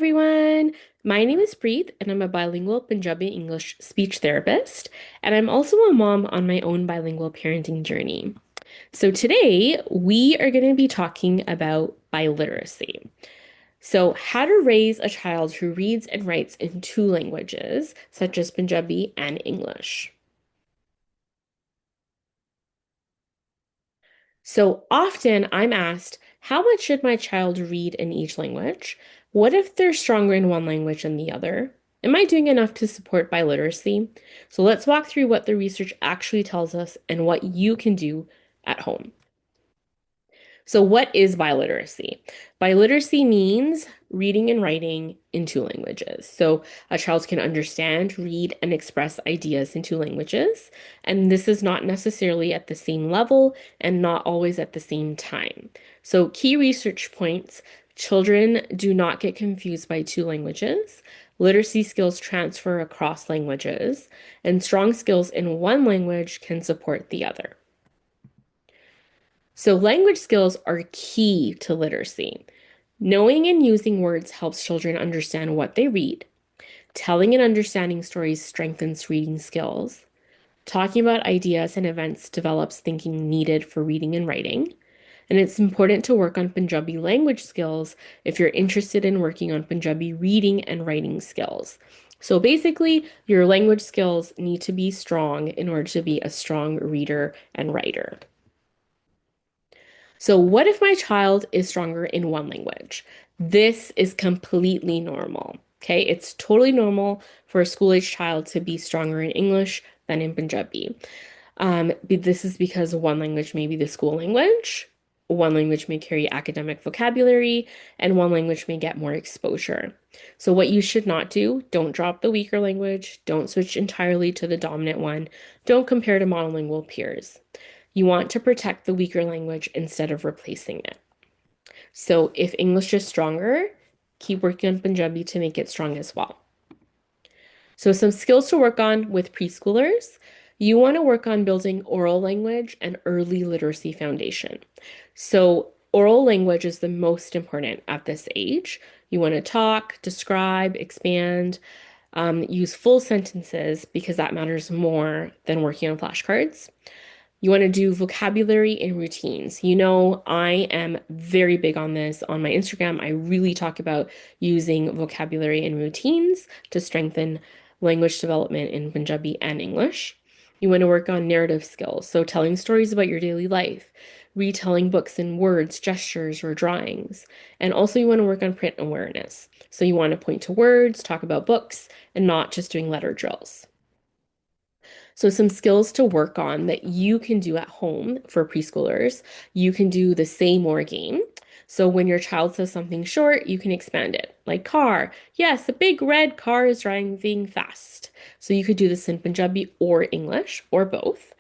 everyone. My name is Preet, and I'm a bilingual Punjabi English speech therapist, and I'm also a mom on my own bilingual parenting journey. So today we are going to be talking about biliteracy. So, how to raise a child who reads and writes in two languages, such as Punjabi and English. So often I'm asked, how much should my child read in each language? What if they're stronger in one language than the other? Am I doing enough to support biliteracy? So let's walk through what the research actually tells us and what you can do at home. So, what is biliteracy? Biliteracy means reading and writing in two languages. So, a child can understand, read, and express ideas in two languages. And this is not necessarily at the same level and not always at the same time. So, key research points: children do not get confused by two languages. Literacy skills transfer across languages, and strong skills in one language can support the other. So, language skills are key to literacy. Knowing and using words helps children understand what they read. Telling and understanding stories strengthens reading skills. Talking about ideas and events develops thinking needed for reading and writing. And it's important to work on Punjabi language skills if you're interested in working on Punjabi reading and writing skills. So basically, your language skills need to be strong in order to be a strong reader and writer. So, what if my child is stronger in one language? This is completely normal. Okay, it's totally normal for a school-age child to be stronger in English than in Punjabi. This is because one language may be the school language, one language may carry academic vocabulary, and one language may get more exposure. So, what you should not do, don't drop the weaker language, don't switch entirely to the dominant one, don't compare to monolingual peers. You want to protect the weaker language instead of replacing it. So if English is stronger, keep working on Punjabi to make it strong as well. So some skills to work on with preschoolers. You want to work on building oral language and early literacy foundation. So oral language is the most important at this age. You want to talk, describe, expand, use full sentences because that matters more than working on flashcards. You want to do vocabulary and routines. You know, I am very big on this on my Instagram. I really talk about using vocabulary and routines to strengthen language development in Punjabi and English. You want to work on narrative skills, so telling stories about your daily life, retelling books in words, gestures, or drawings. And also, you want to work on print awareness. So, you want to point to words, talk about books, and not just doing letter drills. So, some skills to work on that you can do at home for preschoolers. You can do the say more game. So, when your child says something short, you can expand it. Like car. Yes, a big red car is driving fast. So, you could do this in Punjabi or English or both.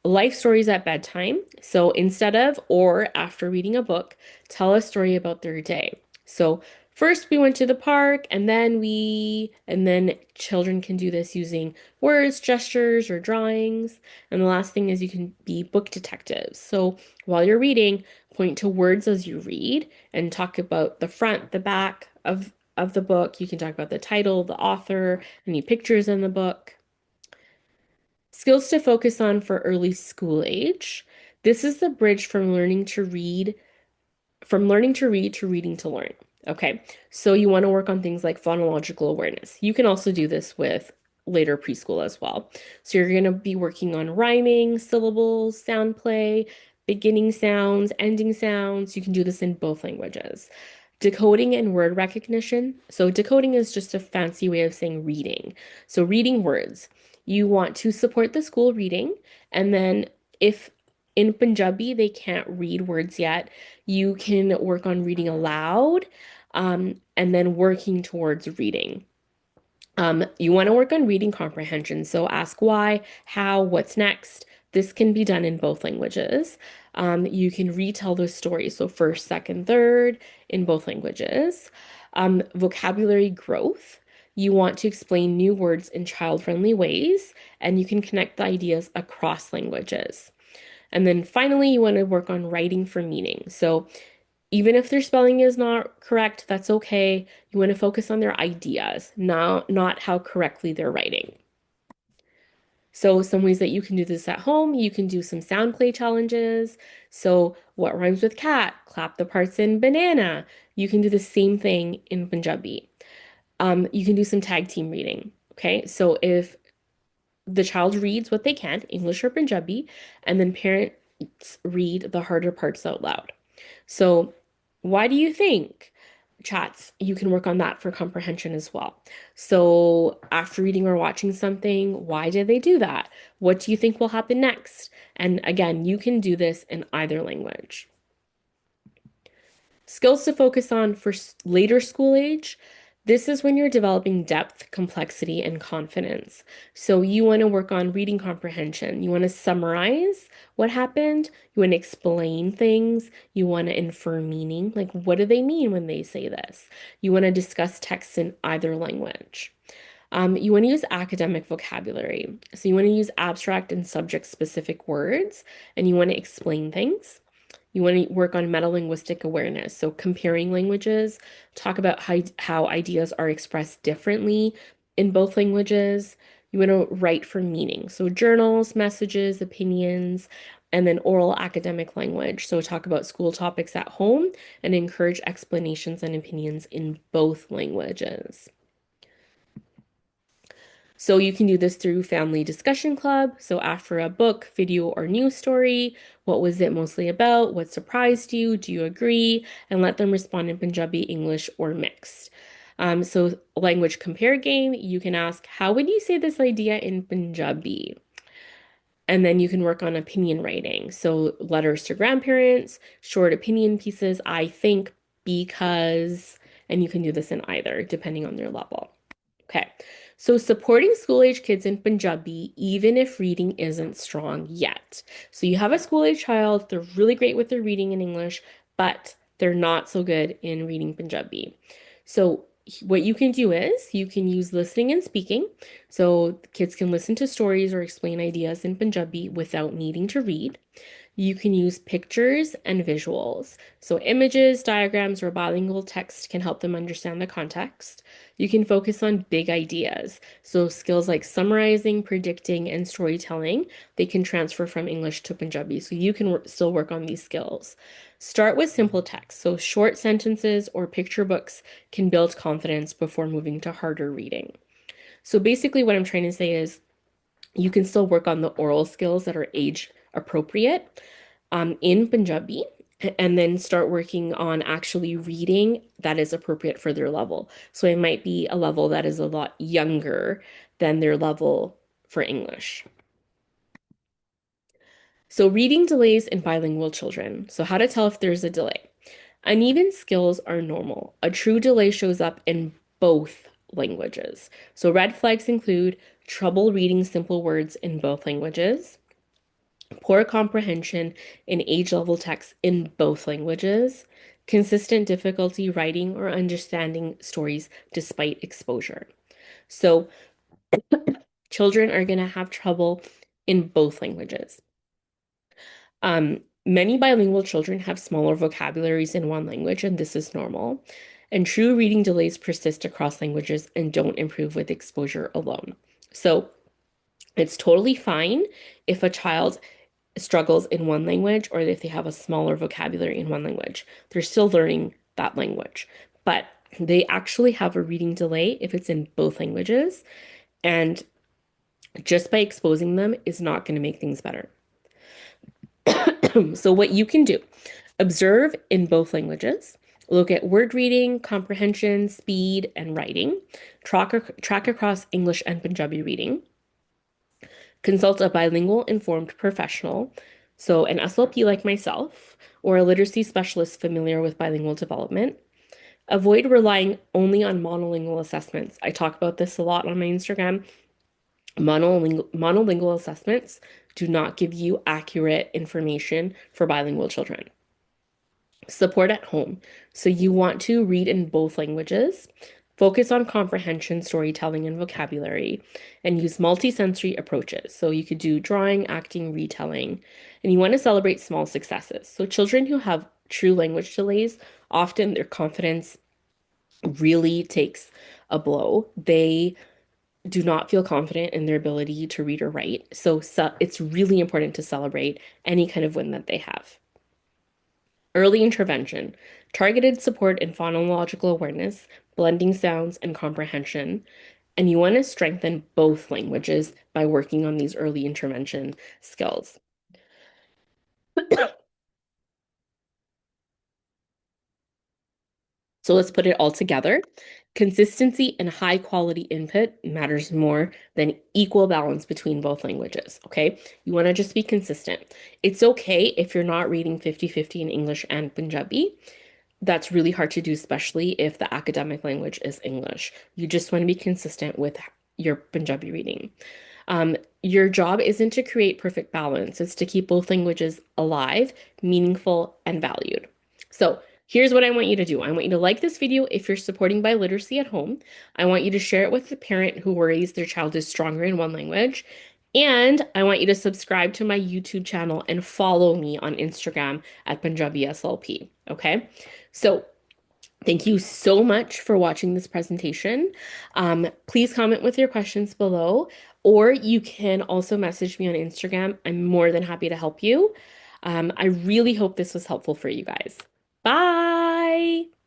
Life stories at bedtime. So, instead of or after reading a book, tell a story about their day. So, first we went to the park and then children can do this using words, gestures, or drawings. And the last thing is you can be book detectives. So while you're reading, point to words as you read and talk about the front, the back of the book. You can talk about the title, the author, any pictures in the book. Skills to focus on for early school age. This is the bridge from learning to read to reading to learn. Okay, so you want to work on things like phonological awareness. You can also do this with later preschool as well. So you're going to be working on rhyming, syllables, sound play, beginning sounds, ending sounds. You can do this in both languages. Decoding and word recognition. So decoding is just a fancy way of saying reading. So reading words. You want to support the school reading, and then if in Punjabi they can't read words yet, you can work on reading aloud, and then working towards reading. You want to work on reading comprehension. So ask why, how, what's next. This can be done in both languages. You can retell those stories. So first, second, third in both languages. Vocabulary growth. You want to explain new words in child-friendly ways, and you can connect the ideas across languages. And then finally, you want to work on writing for meaning. So Even if their spelling is not correct, that's okay. You want to focus on their ideas, not how correctly they're writing. So some ways that you can do this at home, you can do some sound play challenges. So what rhymes with cat? Clap the parts in banana. You can do the same thing in Punjabi. You can do some tag team reading. Okay, so if the child reads what they can, English or Punjabi, and then parents read the harder parts out loud. So, why do you think chats, you can work on that for comprehension as well? So, after reading or watching something, why did they do that? What do you think will happen next? And again, you can do this in either language. Skills to focus on for later school age. This is when you're developing depth, complexity, and confidence. So you want to work on reading comprehension. You want to summarize what happened. You want to explain things. You want to infer meaning. Like, what do they mean when they say this? You want to discuss texts in either language. You want to use academic vocabulary. So you want to use abstract and subject-specific words, and you want to explain things. You want to work on metalinguistic awareness. So comparing languages, talk about how ideas are expressed differently in both languages. You want to write for meaning. So journals, messages, opinions, and then oral academic language. So talk about school topics at home and encourage explanations and opinions in both languages. So you can do this through family discussion club. So after a book, video, or news story, what was it mostly about? What surprised you? Do you agree? And let them respond in Punjabi, English, or mixed. So language compare game, you can ask, how would you say this idea in Punjabi? And then you can work on opinion writing. So letters to grandparents, short opinion pieces, I think, because, and you can do this in either, depending on their level. Okay, so supporting school age kids in Punjabi, even if reading isn't strong yet. So you have a school age child, they're really great with their reading in English, but they're not so good in reading Punjabi. So what you can do is you can use listening and speaking. So kids can listen to stories or explain ideas in Punjabi without needing to read. You can use pictures and visuals. So images, diagrams, or bilingual text can help them understand the context. You can focus on big ideas. So skills like summarizing, predicting, and storytelling, they can transfer from English to Punjabi. So you can still work on these skills. Start with simple text. So short sentences or picture books can build confidence before moving to harder reading. So basically what I'm trying to say is you can still work on the oral skills that are age appropriate in Punjabi and then start working on actually reading that is appropriate for their level. So it might be a level that is a lot younger than their level for English. So reading delays in bilingual children. So how to tell if there's a delay. Uneven skills are normal. A true delay shows up in both languages. So red flags include trouble reading simple words in both languages, poor comprehension in age level text in both languages, consistent difficulty writing or understanding stories despite exposure. So children are going to have trouble in both languages. Many bilingual children have smaller vocabularies in one language, and this is normal. And true reading delays persist across languages and don't improve with exposure alone. So it's totally fine if a child struggles in one language or if they have a smaller vocabulary in one language. They're still learning that language, but they actually have a reading delay if it's in both languages. And just by exposing them is not going to make things better. So, what you can do, observe in both languages, look at word reading, comprehension, speed, and writing, track across English and Punjabi reading, consult a bilingual informed professional, so an SLP like myself, or a literacy specialist familiar with bilingual development. Avoid relying only on monolingual assessments. I talk about this a lot on my Instagram. Monolingual assessments do not give you accurate information for bilingual children. Support at home. So you want to read in both languages, focus on comprehension, storytelling, and vocabulary, and use multisensory approaches. So you could do drawing, acting, retelling, and you want to celebrate small successes. So children who have true language delays, often their confidence really takes a blow. They do not feel confident in their ability to read or write. So it's really important to celebrate any kind of win that they have. Early intervention, targeted support in phonological awareness, blending sounds, and comprehension. And you want to strengthen both languages by working on these early intervention skills. So let's put it all together. Consistency and high quality input matters more than equal balance between both languages, okay? You want to just be consistent. It's okay if you're not reading 50-50 in English and Punjabi. That's really hard to do, especially if the academic language is English. You just want to be consistent with your Punjabi reading. Your job isn't to create perfect balance, it's to keep both languages alive, meaningful, and valued. So, here's what I want you to do. I want you to like this video if you're supporting biliteracy at home. I want you to share it with a parent who worries their child is stronger in one language. And I want you to subscribe to my YouTube channel and follow me on Instagram at Punjabi SLP. Okay? So, thank you so much for watching this presentation. Please comment with your questions below, or you can also message me on Instagram. I'm more than happy to help you. I really hope this was helpful for you guys. Bye.